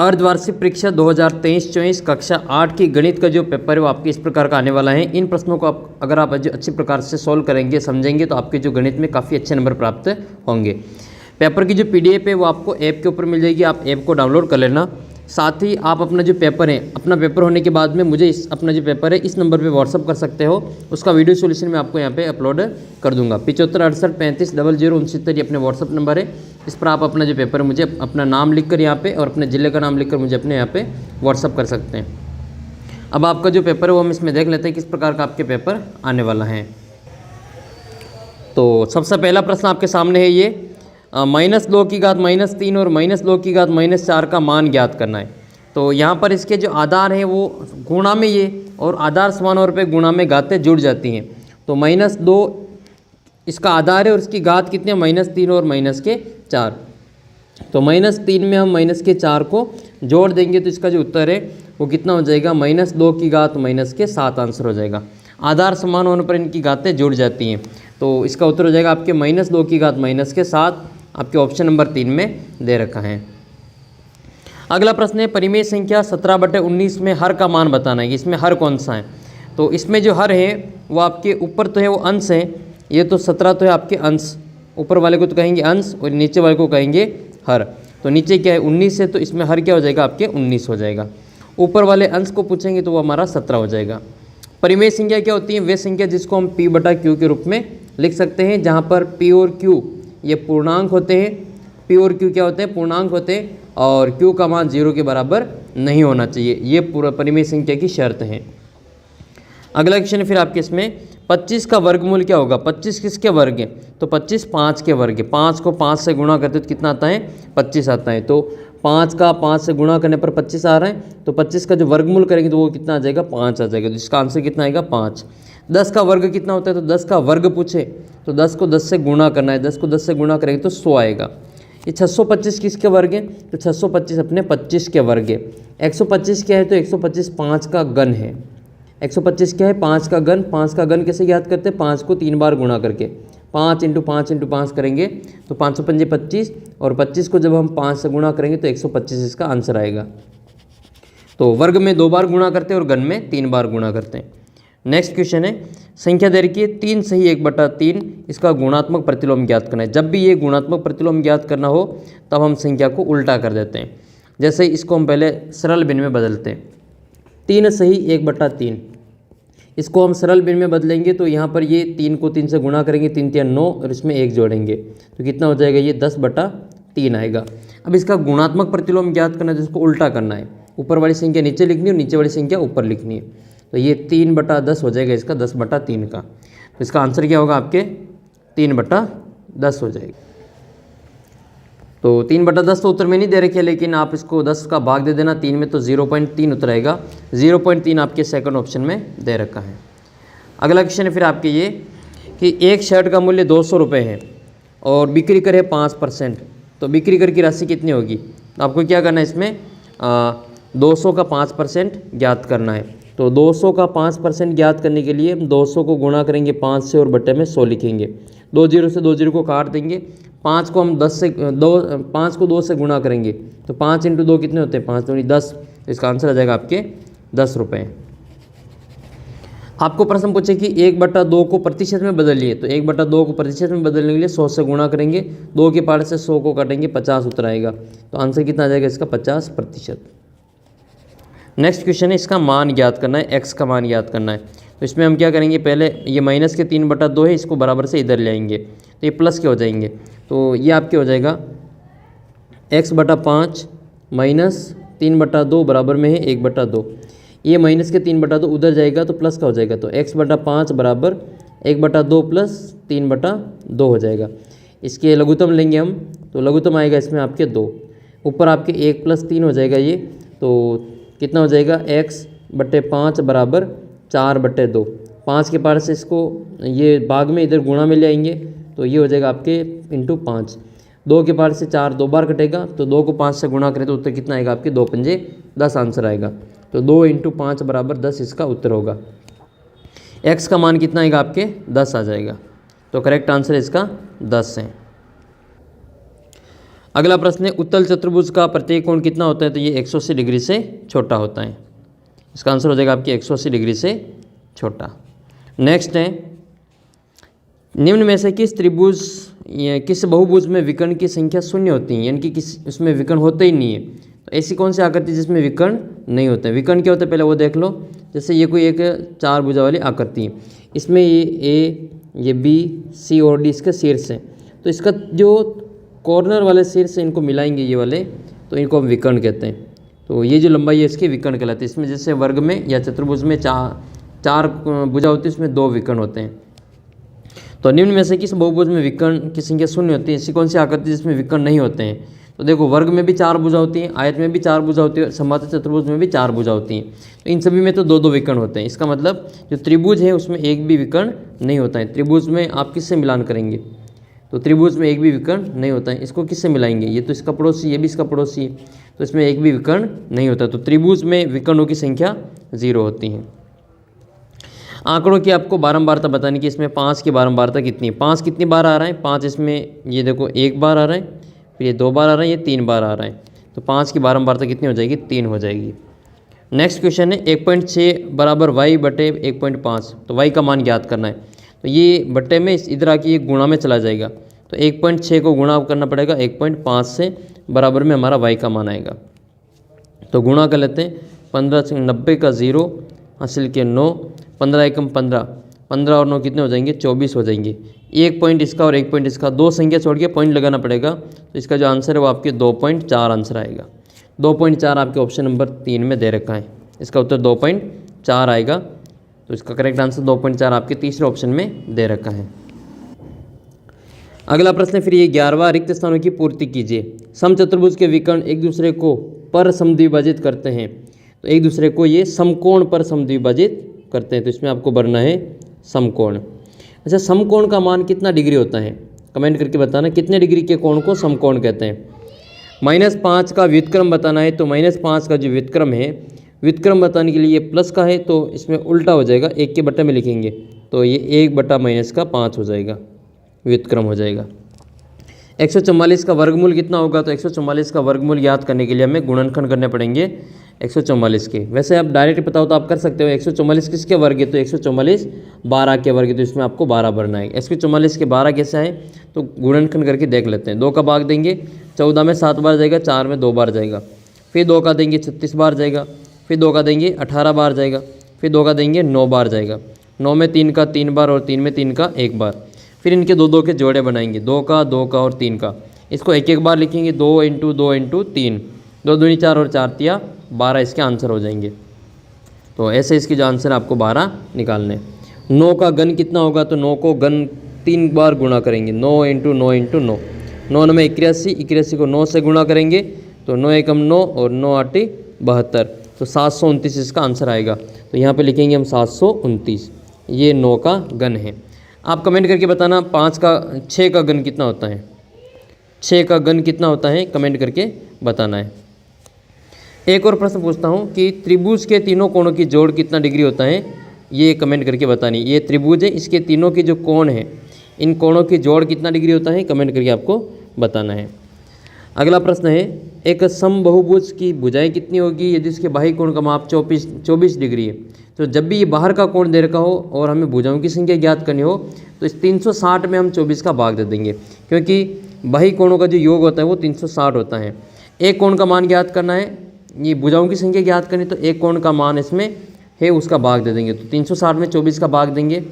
अर्धवार्षिक परीक्षा 2023-24 कक्षा 8 की गणित का जो पेपर है वो आपके इस प्रकार का आने वाला है। इन प्रश्नों को अगर आप अच्छी प्रकार से सॉल्व करेंगे, समझेंगे, तो आपके जो गणित में काफ़ी अच्छे नंबर प्राप्त होंगे। पेपर की जो PDF है वो आपको ऐप के ऊपर मिल जाएगी, आप ऐप को डाउनलोड कर लेना। साथ ही आप अपना जो पेपर है, अपना पेपर होने के बाद में मुझे अपना जो पेपर है इस नंबर पे व्हाट्सअप कर सकते हो। उसका वीडियो सॉल्यूशन मैं आपको यहाँ पे अपलोड कर दूंगा। 75 68 35 00 69 ये अपने व्हाट्सअप नंबर है। इस पर आप अपना जो पेपर है मुझे अपना नाम लिखकर यहाँ पे और अपने ज़िले का नाम लिखकर मुझे अपने यहाँ पे व्हाट्सअप कर सकते हैं। अब आपका जो पेपर है वो हम इसमें देख लेते हैं किस प्रकार का आपके पेपर आने वाला है। तो सबसे पहला प्रश्न आपके सामने है ये, -2 की घात -3 और -2 की घात -4 का मान ज्ञात करना है। तो यहाँ पर इसके जो आधार हैं वो गुणा में ये और आधार समान और पे गुणा में घातें जुड़ जाती हैं। तो -2 इसका आधार है और इसकी घात कितनी है, -3 और -4। तो -3 में हम -4 को जोड़ देंगे तो इसका जो उत्तर है वो कितना हो जाएगा, -2 की घात -7 आंसर हो जाएगा। आधार समान होने पर इनकी घातें जुड़ जाती हैं। तो इसका उत्तर हो जाएगा आपके -2 की घात -7, आपके ऑप्शन नंबर 3 में दे रखा है। अगला प्रश्न है, परिमेय संख्या 17/19 में हर का मान बताना है। इसमें हर कौन सा है? तो इसमें जो हर है वो आपके ऊपर तो है वो अंश है, ये तो 17 तो है आपके अंश, ऊपर वाले को तो कहेंगे अंश और नीचे वाले को कहेंगे हर। तो नीचे क्या है 19 है, तो इसमें हर क्या हो जाएगा आपके 19 हो जाएगा। ऊपर वाले अंश को पूछेंगे तो वो हमारा 17 हो जाएगा। परिमेय संख्या क्या होती है? वे संख्या जिसको हम P/Q के रूप में लिख सकते हैं, जहाँ पर P और Q ये पूर्णांक होते हैं। P और Q क्या होते हैं? पूर्णांक होते हैं और Q का मान 0 के बराबर नहीं होना चाहिए। ये पूरा परिमेय संख्या की शर्त है। अगला क्वेश्चन फिर आपके इसमें 25 का वर्गमूल क्या होगा? 25 किसके वर्ग है? तो 25 5 के वर्ग है। 5 को 5 से गुणा करते तो कितना आता है? 25 आता है। तो 5 का 5 से गुणा करने पर 25 आ रहा है, तो 25 का जो वर्गमूल करेंगे तो वो कितना आ जाएगा? 5 आ जाएगा। तो इसका आंसर कितना आएगा? 5। 10 का वर्ग कितना होता है? तो 10 का वर्ग पूछे तो 10 को 10 से गुणा करना है। 10 को 10 से गुणा करेंगे तो 100 आएगा। ये 625 किसके वर्ग है? तो 625 अपने 25 के वर्ग है। 125 क्या है? तो 125 5 का घन है। 125 क्या है? 5 का घन। 5 का घन कैसे याद करते हैं? 5 को 3 बार गुणा करके 5 × 5 × 5 करेंगे तो 5 5 25 और 25 को जब हम 5 से गुणा करेंगे तो 125 इसका आंसर आएगा। तो वर्ग में 2 बार गुणा करते हैं और घन में 3 बार गुणा करते हैं। नेक्स्ट क्वेश्चन है, संख्या दे रखी है 3 सही 1/3, इसका गुणात्मक प्रतिलोम ज्ञात करना है। जब भी ये गुणात्मक प्रतिलोम ज्ञात करना हो तब हम संख्या को उल्टा कर देते हैं। जैसे इसको हम पहले सरल भिन्न में बदलते हैं। 3 सही 1/3, इसको हम सरल भिन्न में बदलेंगे तो यहाँ पर ये 3 को 3 से गुणा करेंगे, 3 × 9 और इसमें 1 जोड़ेंगे तो कितना हो जाएगा? ये 10/3 आएगा। अब इसका गुणात्मक प्रतिलोम ज्ञात करना है तो इसको उल्टा करना है। ऊपर वाली संख्या नीचे लिखनी है और नीचे वाली संख्या ऊपर लिखनी है। तो ये 3/10 हो जाएगा इसका, 10/3 का। तो इसका आंसर क्या होगा आपके? 3/10 हो जाएगा। तो 3/10 तो उत्तर में नहीं दे रखी है, लेकिन आप इसको 10 का भाग दे देना 3 में तो 0.3 उत्तर आएगा। 0.3 आपके सेकंड ऑप्शन में दे रखा है। अगला क्वेश्चन है फिर आपके ये कि एक शर्ट का मूल्य 200 रुपये है और बिक्री कर है 5%, तो बिक्री कर की राशि कितनी होगी? तो आपको क्या करना है इसमें 200 का 5% ज्ञात करना है। तो 200 का 5% ज्ञात करने के लिए हम 200 को गुणा करेंगे 5 से और बट्टे में 100 लिखेंगे। 2 0 से 2 0 को काट देंगे। 5 को हम 5 को 2 से गुणा करेंगे तो 5 × 2 कितने होते हैं? 5 दूनी 10। इसका आंसर आ जाएगा आपके 10 रुपये। आपको प्रश्न पूछे कि 1/2 को प्रतिशत में बदलिए, तो 1/2 को प्रतिशत में बदलने के लिए 100 से गुणा करेंगे, 2 के पार से 100 को काटेंगे, 50 उत्तर आएगा। तो आंसर कितना आ जाएगा इसका? 50%। नेक्स्ट क्वेश्चन है, इसका मान ज्ञात करना है, x का मान ज्ञात करना है। तो इसमें हम क्या करेंगे, पहले ये -3/2 है, इसको बराबर से इधर ले आएंगे तो ये प्लस के हो जाएंगे। तो ये आपके हो जाएगा x/5 -3/2 बराबर में है 1/2। ये -3/2 उधर जाएगा तो प्लस का हो जाएगा। तो x/5 बराबर 1/2 प्लस 3/2 हो जाएगा। इसके लघुत्तम लेंगे हम तो लघुत्तम आएगा इसमें आपके 2, ऊपर आपके 1 + 3 हो जाएगा। ये तो कितना हो जाएगा? x/5 बराबर 4/2। 5 के पार से इसको ये भाग में इधर गुणा में ले आएंगे तो ये हो जाएगा आपके × 5। 2 के पार से 4 2 बार कटेगा तो 2 को 5 से गुणा करें तो उत्तर कितना आएगा आपके? 2 पंजे 10 आंसर आएगा। तो 2 × 5 बराबर 10 इसका उत्तर होगा। x का मान कितना आएगा आपके? 10 आ जाएगा। तो करेक्ट आंसर इसका 10 है। अगला प्रश्न है उत्तल चतुर्भुज का प्रत्येक कोण कितना होता है, तो ये 180 डिग्री से छोटा होता है। इसका आंसर हो जाएगा आपकी 180 डिग्री से छोटा। नेक्स्ट है निम्न में से किस त्रिभुज या किस बहुभुज में विकर्ण की संख्या शून्य होती है, यानी कि किस उसमें विकर्ण होते ही नहीं है। तो ऐसी कौन सी आकृति जिसमें विकर्ण नहीं होते हैं। विकर्ण क्या होता है पहले वो देख लो। जैसे ये कोई एक 4 भुजा वाली आकृति है, इसमें ये ए, ये बी, सी और डी इसका शीर्ष है, तो इसका जो कॉर्नर वाले शीर्ष से इनको मिलाएंगे ये वाले, तो इनको हम विकर्ण कहते हैं। तो ये जो लंबाई है इसकी विकर्ण कहलाती है। इसमें जैसे वर्ग में या चतुर्भुज में चार भुजा होती है, उसमें 2 विकर्ण होते हैं। तो निम्न में से किस बहुभुज में विकर्ण की संख्या शून्य होती है, ऐसी कौन सी आकृति जिसमें विकर्ण नहीं होते हैं। तो देखो वर्ग में भी 4 भुजा होती हैं, आयत में भी 4 भुजा होती है, समबाहु चतुर्भुज में भी 4 भुजा होती हैं। तो इन सभी में तो 2-2 विकर्ण होते हैं। इसका मतलब जो त्रिभुज है उसमें एक भी विकर्ण नहीं होता है। त्रिभुज में आप किससे मिलान करेंगे, तो त्रिभुज में एक भी विकर्ण नहीं होता है। इसको किससे मिलाएंगे, ये तो इसका पड़ोसी, ये भी इसका पड़ोसी है, तो इसमें एक भी विकर्ण नहीं होता। तो त्रिभुज में विकर्णों की संख्या 0 होती है। आंकड़ों की आपको बारंबारता बतानी कि इसमें 5 की बारंबारता कितनी है। 5 कितनी बार आ रहा है, 5 इसमें ये देखो 1 बार आ रहा है, फिर ये 2 बार आ रहा है, ये 3 बार आ रहा है। तो 5 की बारंबारता कितनी हो जाएगी, 3 हो जाएगी। नेक्स्ट क्वेश्चन है 1.6 बराबर y बटे 1.5। तो y का मान ज्ञात करना है। तो ये बट्टे में इधर आके ये गुणा में चला जाएगा, तो 1.6 को गुणा करना पड़ेगा 1.5 से, बराबर में हमारा y का मान आएगा। तो गुणा कर लेते हैं, 15 से 90 का 0 हासिल के 9, 15 एकम 15, 15 और 9 कितने हो जाएंगे, 24 हो जाएंगे। 1 पॉइंट इसका और 1 पॉइंट इसका, 2 संख्या छोड़ के पॉइंट लगाना पड़ेगा। तो इसका जो आंसर है वो आपके 2.4 आंसर आएगा। 2.4 आपके ऑप्शन नंबर 3 में दे रखा है, इसका उत्तर 2.4 आएगा। तो इसका करेक्ट आंसर 2.4 आपके तीसरे ऑप्शन में दे रखा है। अगला प्रश्न फिर ये 11वां रिक्त स्थानों की पूर्ति कीजिए। समचतुर्भुज के विकर्ण एक दूसरे को पर समद्विभाजित करते हैं, तो एक दूसरे को ये समकोण पर समद्विभाजित करते हैं। तो इसमें आपको भरना है समकोण। अच्छा, समकोण का मान कितना डिग्री होता है, कमेंट करके बताना कितने डिग्री के कोण को समकोण कहते हैं। -5 का व्युत्क्रम बताना है, तो -5 का जो व्युत्क्रम है, व्युत्क्रम बताने के लिए ये प्लस का है, तो इसमें उल्टा हो जाएगा, 1 के बट्टे में लिखेंगे, तो ये 1/-5 हो जाएगा, व्युत्क्रम हो जाएगा। 144 का वर्गमूल कितना होगा, तो 144 का वर्गमूल याद करने के लिए हमें गुणनखंड करने पड़ेंगे 144 के। वैसे आप डायरेक्ट पता हो तो आप कर सकते हो। 144 किसके वर्ग है, तो 144 12 के वर्ग है, तो इसमें आपको 12 भरना है। 144 के 12 कैसे आए, तो गुणनखंड करके देख लेते हैं। 2 का भाग देंगे, 14 में 7 बार जाएगा, 4 में 2 बार जाएगा, फिर 2 का देंगे 36 बार जाएगा, फिर 2 का देंगे 18 बार जाएगा, फिर 2 का देंगे 9 बार जाएगा, 9 में 3 का 3 बार और 3 में 3 का 1 बार। फिर इनके 2-2 के जोड़े बनाएंगे, 2 का और 3 का, इसको 1-1 बार लिखेंगे, 2 × 2 × 3, 2 दूनी 4 और 4 तिया 12 इसके आंसर हो जाएंगे। तो ऐसे इसकी जो आंसर आपको 12 निकालने। 9 का घन कितना होगा, तो 9 को घन 3 बार गुणा करेंगे, 9 × 9 × 9, 9 में 81, 81 को 9 से गुणा करेंगे, तो 9 एकम 9 और 9 8 72, तो 729 इसका आंसर आएगा। तो यहाँ पे लिखेंगे हम 729, ये 9 का घन है। आप कमेंट करके बताना 6 का घन कितना होता है, 6 का घन कितना होता है, कमेंट करके बताना है। एक और प्रश्न पूछता हूँ कि त्रिभुज के तीनों कोणों की जोड़ कितना डिग्री होता है, ये कमेंट करके बतानी। ये त्रिभुज है, इसके तीनों के जो कोण हैं, इन कोणों की जोड़ कितना डिग्री होता है, कमेंट करके आपको बताना है। अगला प्रश्न है एक समबहुभुज की भुजाएं कितनी होगी यदि उसके बाह्य कोण का माप 24 डिग्री है। तो जब भी ये बाहर का कोण दे रखा हो और हमें भुजाओं की संख्या ज्ञात करनी हो, तो इस 360 में हम 24 का भाग दे देंगे, क्योंकि बाह्य कोणों का जो योग होता है वो 360 होता है। एक कोण का मान ज्ञात करना है, ये भुजाओं की संख्या ज्ञात करनी, तो एक कोण का मान इसमें है उसका भाग दे देंगे। तो 360 में 24 का भाग देंगे।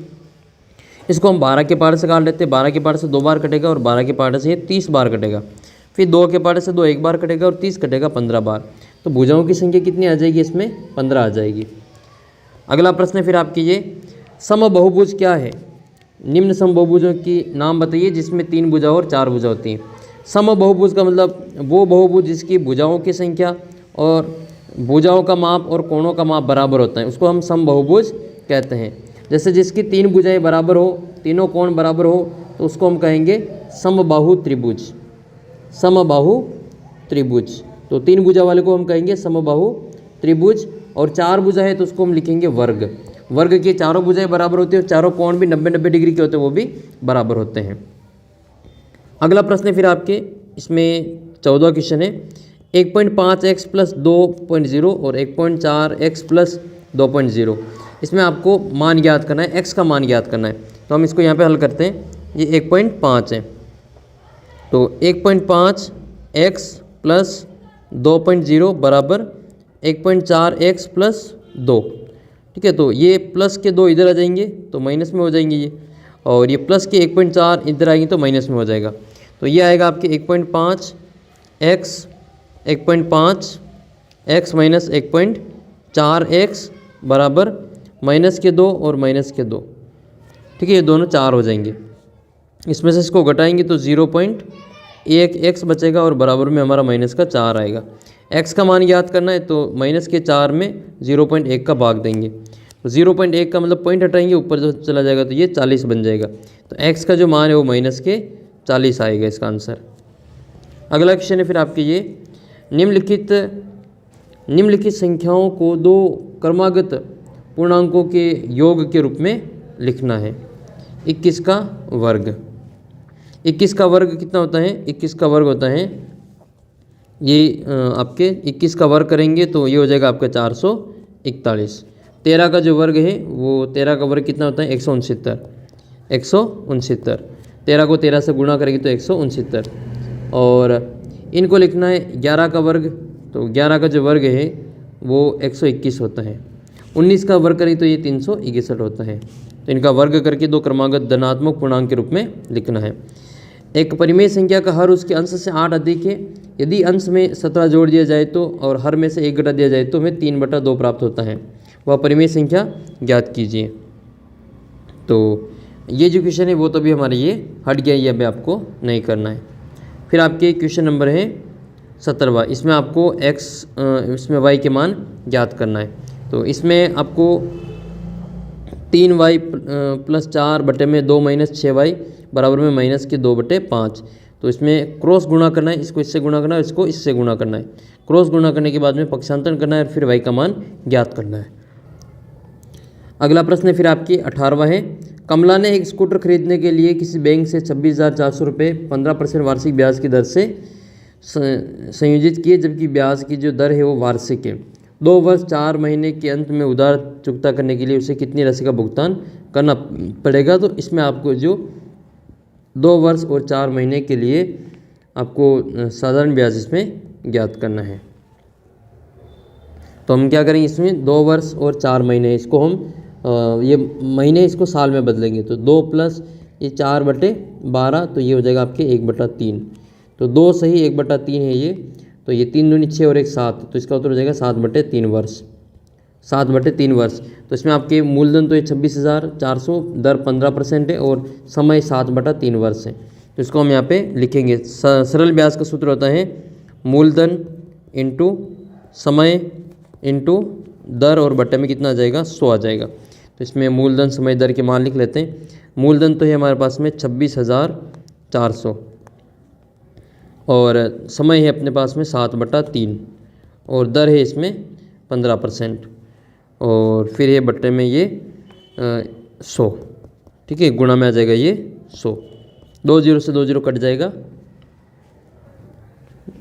इसको हम 12 के पारे से काट लेते हैं, 12 के पारे से 2 बार कटेगा और 12 के पारे से 30 बार कटेगा, फिर 2 के पारे से 2 1 बार कटेगा और 30 कटेगा 15 बार। तो भुजाओं की संख्या कितनी आ जाएगी, इसमें 15 आ जाएगी। अगला प्रश्न फिर आपकी ये समबहुभुज क्या है, निम्न समबहुभुजों की नाम बताइए जिसमें 3 भुजा और 4 भुजा होती हैं। समबहुभुज का मतलब वो बहुभुज जिसकी भुजाओं की संख्या और भुजाओं का माप और कोणों का माप बराबर होता है, उसको हम समबहुभुज कहते हैं। जैसे जिसकी 3 भुजाएं बराबर हो, तीनों कोण बराबर हो, तो उसको हम कहेंगे समबाहु त्रिभुज, समबाहु त्रिभुज। तो 3 भुजा वाले को हम कहेंगे समबाहु त्रिभुज, और 4 भुजा है तो उसको हम लिखेंगे वर्ग। वर्ग की चारों भुजाएं बराबर होती है और चारों कोण भी 90-90 डिग्री के होते हैं, वो भी बराबर होते हैं। अगला प्रश्न फिर आपके इसमें 14वां क्वेश्चन है 1.5x प्लस 2.0 और 1.4x प्लस 2.0। इसमें आपको मान ज्ञात करना है, x का मान ज्ञात करना है। तो हम इसको यहाँ पे हल करते हैं। ये 1.5 है, तो 1.5x प्लस 2.0 बराबर 1.4x प्लस 2। ठीक है, तो ये प्लस के 2 इधर आ जाएंगे तो माइनस में हो जाएंगे ये, और ये प्लस के 1.4 इधर आएंगे तो माइनस में हो जाएगा। तो ये आएगा आपके 1.5x माइनस 1.4x बराबर माइनस के 2 और माइनस के 2। ठीक है, ये दोनों 4 हो जाएंगे। इसमें से इसको घटाएंगे तो 0.1x बचेगा और बराबर में हमारा माइनस का 4 आएगा। x का मान याद करना है तो माइनस के 4 में 0.1 का भाग देंगे, तो 0.1 का मतलब पॉइंट हटाएंगे, ऊपर जो चला जाएगा तो ये 40 बन जाएगा। तो x का जो मान है वो माइनस के 40 आएगा इसका आंसर। अगला क्वेश्चन है फिर आपके ये निम्नलिखित संख्याओं को 2 क्रमागत पूर्णांकों के योग के रूप में लिखना है। 21 का वर्ग। 21 का वर्ग कितना होता है? 21 का वर्ग होता है ये आपके 21 का वर्ग करेंगे तो ये हो जाएगा आपका 441। 13 का जो वर्ग है वो 13 का वर्ग कितना होता है? 169। 169। 13 को 13 से गुणा करेंगे तो 169। और इनको लिखना है 11 का वर्ग, तो 11 का जो वर्ग है वो 121 होता है। 19 का वर्ग करें तो ये 361 होता है। तो इनका वर्ग करके 2 क्रमागत धनात्मक पूर्णांक के रूप में लिखना है। एक परिमेय संख्या का हर उसके अंश से 8 अधिक है। यदि अंश में 17 जोड़ दिया जाए तो और हर में से 1 घटा दिया जाए तो हमें 3/2 प्राप्त होता है। वह परिमेय संख्या ज्ञात कीजिए। तो ये जो क्वेश्चन है वो तो भी हमारे ये हट गया, ये अभी आपको नहीं करना है। फिर आपके क्वेश्चन नंबर है 17वां। इसमें आपको इसमें y के मान ज्ञात करना है। तो इसमें आपको 3y प्लस 4 बटे में 2 माइनस 6y बराबर में माइनस के 2/5। तो इसमें क्रॉस गुणा करना है, इसको इससे गुणा करना है, इसको इससे गुणा करना है। क्रॉस गुणा करने के बाद में पक्षांतरण करना है और फिर y का मान ज्ञात करना है। अगला प्रश्न है फिर आपकी 18वां है। कमला ने एक स्कूटर खरीदने के लिए किसी बैंक से 26,400 रुपये 15% वार्षिक ब्याज की दर से संयोजित किए, जबकि ब्याज की जो दर है वो वार्षिक है। 2 वर्ष 4 महीने के अंत में उधार चुकता करने के लिए उसे कितनी राशि का भुगतान करना पड़ेगा? तो इसमें आपको जो 2 वर्ष और 4 महीने के लिए आपको साधारण ब्याज इसमें ज्ञात करना है। तो हम क्या करेंगे, इसमें 2 वर्ष और 4 महीने, इसको हम ये महीने इसको साल में बदलेंगे। तो 2 प्लस ये 4/12 तो ये हो जाएगा आपके 1/3। तो 2 सही 1/3 है ये, तो ये 3 दूनी 6 और 1 7, तो इसका उत्तर हो जाएगा 7/3 वर्ष। 7/3 वर्ष। तो इसमें आपके मूलधन तो ये 26,400, दर 15% है और समय 7/3 वर्ष है। तो इसको हम यहाँ पे लिखेंगे। सरल ब्याज का सूत्र होता है मूलधन इंटू समय इंटू दर और बटे में कितना आ जाएगा? 100 आ जाएगा। तो इसमें मूलधन समय दर के मान लिख लेते हैं। मूलधन तो है हमारे पास में 26,400 और समय है अपने पास में 7/3 और दर है इसमें 15% और फिर ये बट्टे में ये 100। ठीक है, गुणा में आ जाएगा ये 100। 2 0 से 2 0 कट जाएगा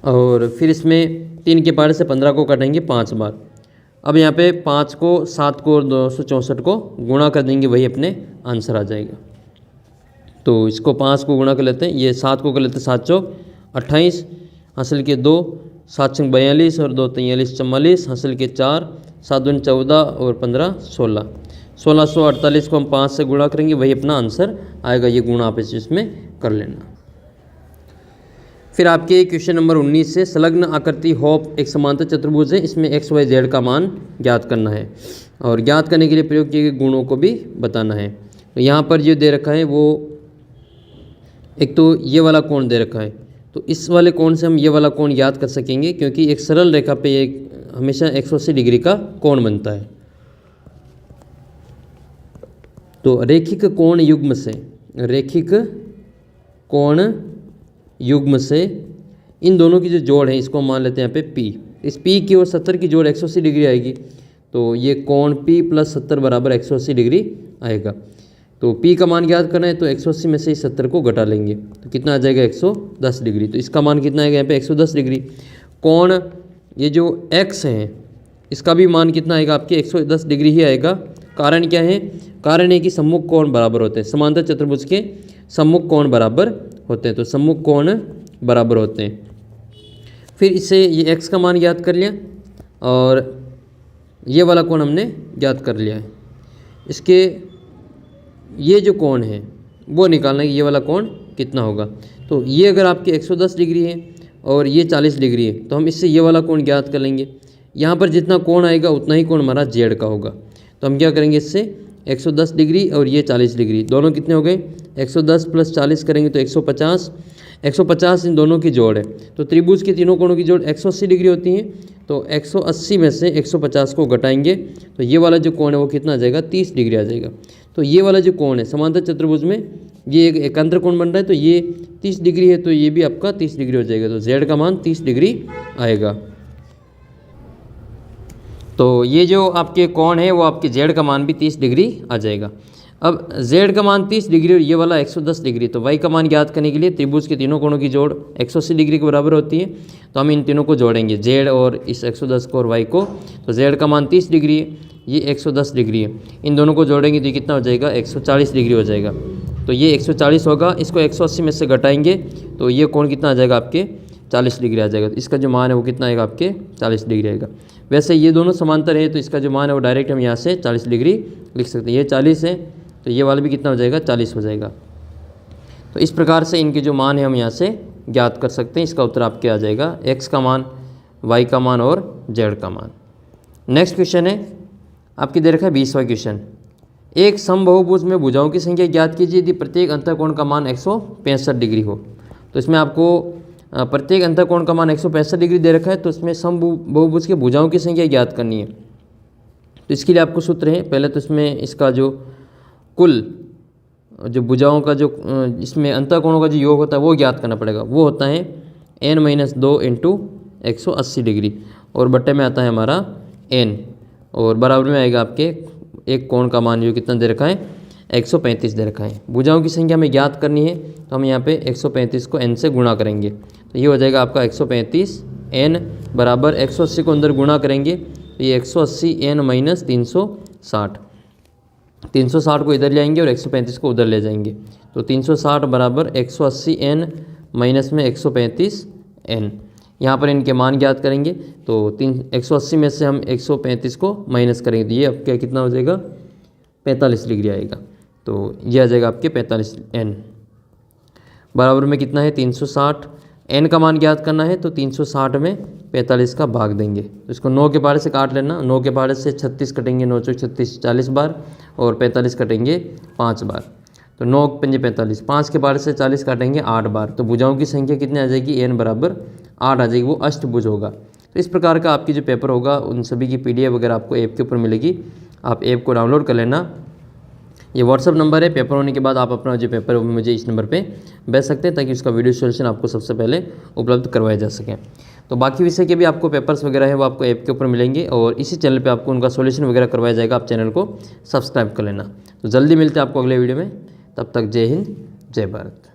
और फिर इसमें 3 के पारे से 15 को काटेंगे 5 बार। अब यहाँ पे 5 को 7 को और 264 को गुणा कर देंगे, वही अपने आंसर आ जाएगा। तो इसको 5 को गुणा कर लेते हैं, ये 7 को कर लेते हैं 7 चौक 28, हासिल के 2, 7 छंग 42 और 2 43 44, हासिल के 4, 7 दूनी 14 और 15 16। 1648 को हम 5 से गुणा करेंगे, वही अपना आंसर आएगा। ये गुणा आप इसमें कर लेना। फिर आपके क्वेश्चन नंबर 19 से संलग्न आकृति होप एक समांतर चतुर्भुज है, इसमें x y z का मान ज्ञात करना है और ज्ञात करने के लिए प्रयोग किए गए गुणों को भी बताना है। तो यहाँ पर जो दे रखा है वो एक तो ये वाला कोण दे रखा है, तो इस वाले कोण से हम ये वाला कोण ज्ञात कर सकेंगे क्योंकि एक सरल रेखा पे एक हमेशा 180 डिग्री का कोण बनता है। तो रैखिक कोण युग्म से इन दोनों की जो जोड़ है इसको मान लेते हैं यहाँ पे P। इस P की और 70 की जोड़ 180 डिग्री आएगी, तो ये कोण P + 70 बराबर 180 डिग्री आएगा। तो P का मान ज्ञात करना है तो 180 में से इस 70 को घटा लेंगे तो कितना आ जाएगा 110 डिग्री। तो इसका मान कितना आएगा यहाँ पे 110 डिग्री। कोण ये जो x है इसका भी मान कितना आएगा आपके 110 डिग्री ही आएगा। कारण क्या है, कारण है कि सम्मुख कोण बराबर होते हैं, समांतर चतुर्भुज के सम्मुख कोण बराबर होते हैं, तो सम्मुख कोण बराबर होते हैं। फिर इससे ये x का मान ज्ञात कर लिया और ये वाला कोण हमने ज्ञात कर लिया है। इसके ये जो कोण है वो निकालना है कि ये वाला कोण कितना होगा। तो ये अगर आपके 110 डिग्री है और ये 40 डिग्री है तो हम इससे ये वाला कोण ज्ञात कर लेंगे। यहाँ पर जितना कोण आएगा उतना ही कोण हमारा जेड का होगा। तो हम क्या करेंगे, इससे 110 डिग्री और ये 40 डिग्री दोनों कितने हो गए, 110 + 40 करेंगे तो 150। 150 इन दोनों की जोड़ है, तो त्रिभुज के तीनों कोणों की जोड़ 180 डिग्री होती है। तो 180 में से 150 को घटाएंगे तो ये वाला जो कोण है वो कितना आ जाएगा, 30 डिग्री आ जाएगा। तो ये वाला जो कोण है समांतर चतुर्भुज में ये एक एकांतर कोण बन रहा है, तो ये 30 डिग्री है, तो ये भी आपका 30 डिग्री हो जाएगा। तो जेड का मान 30 डिग्री आएगा। तो ये जो आपके कोण है वो आपके जेड का मान भी 30 डिग्री आ जाएगा। अब जेड का मान 30 डिग्री और ये वाला 110 डिग्री, तो वाई का मान ज्ञात करने के लिए त्रिभुज के तीनों कोणों की जोड़ 180 डिग्री के बराबर होती है। तो हम इन तीनों को जोड़ेंगे, जेड और इस 110 को और वाई को। तो जेड का मान 30 डिग्री है, ये 110 डिग्री है, इन दोनों को जोड़ेंगे तो ये कितना हो जाएगा, 140 डिग्री हो जाएगा। तो ये 140 होगा, इसको 180 में से घटाएंगे तो ये कोण कितना आ जाएगा आपके 40 डिग्री आ जाएगा। तो इसका जो मान है वो कितना आएगा आपके 40 डिग्री आएगा। वैसे ये दोनों समांतर है तो इसका जो मान है वो डायरेक्ट हम यहाँ से 40 डिग्री लिख सकते हैं। ये 40 है तो ये वाला भी कितना हो जाएगा, 40 हो जाएगा। तो इस प्रकार से इनके जो मान है हम यहाँ से ज्ञात कर सकते हैं। इसका उत्तर आपके आ जाएगा x का मान, y का मान और z का मान। नेक्स्ट क्वेश्चन है आपकी दे रखा है 20वां क्वेश्चन। एक समबाहुभुज में भुजाओं की संख्या ज्ञात कीजिए यदि प्रत्येक अंतःकोण का मान 165 डिग्री हो। तो इसमें आपको प्रत्येक अंतःकोण का मान 165 डिग्री दे रखा है, तो इसमें समबाहुभुज के भुजाओं की संख्या ज्ञात करनी है। तो इसके लिए आपको सूत्र है, पहले तो इसमें इसका जो कुल जो भुजाओं का जो इसमें अंतःकोणों का जो योग होता है वो ज्ञात करना पड़ेगा। वो होता है n-2 × 180 डिग्री और बट्टे में आता है हमारा n और बराबर में आएगा आपके एक कोण का मान जो कितना दे रखा है 135 दे रखा है। भुजाओं की संख्या हमें ज्ञात करनी है तो हम यहाँ पे 135 को n से गुणा करेंगे तो ये हो जाएगा आपका 135 n बराबर 180 को अंदर गुणा करेंगे तो ये 180 n - 360, 360 को इधर ले आएंगे और 135 को उधर ले जाएंगे। तो 360 बराबर 180 n माइनस में 135 n। यहाँ पर इनके मान ज्ञात करेंगे तो 180 में से हम 135 को माइनस करेंगे तो ये आपका कितना हो जाएगा 45 डिग्री आएगा। तो ये आ जाएगा आपके 45 n बराबर में कितना है 360। n का मान ज्ञात करना है तो 360 में 45 का भाग देंगे तो इसको 9 के पहाड़े से काट लेना। 9 के पहाड़े से 36 कटेंगे, 9 चौक 36 40 बार और 45 कटेंगे 5 बार। तो 9 × 5 = 45, 5 के पहाड़े से 40 काटेंगे 8 बार। तो भुजाओं की संख्या कितनी आ जाएगी, n बराबर 8 आ जाएगी, वो अष्टभुज होगा। तो इस प्रकार का आपकी जो पेपर होगा उन सभी की PDF वगैरह आपको ऐप के ऊपर मिलेगी। आप ऐप को डाउनलोड कर लेना। ये व्हाट्सअप नंबर है, पेपर होने के बाद आप अपना जो पेपर है वो मुझे इस नंबर पे भेज सकते हैं ताकि उसका वीडियो सॉल्यूशन आपको सबसे पहले उपलब्ध करवाया जा सके। तो बाकी विषय के भी आपको पेपर्स वगैरह है वो आपको ऐप के ऊपर मिलेंगे और इसी चैनल पे आपको उनका सॉल्यूशन वगैरह करवाया जाएगा। आप चैनल को सब्सक्राइब कर लेना। तो जल्दी मिलते हैं आपको अगले वीडियो में, तब तक जय हिंद जय भारत।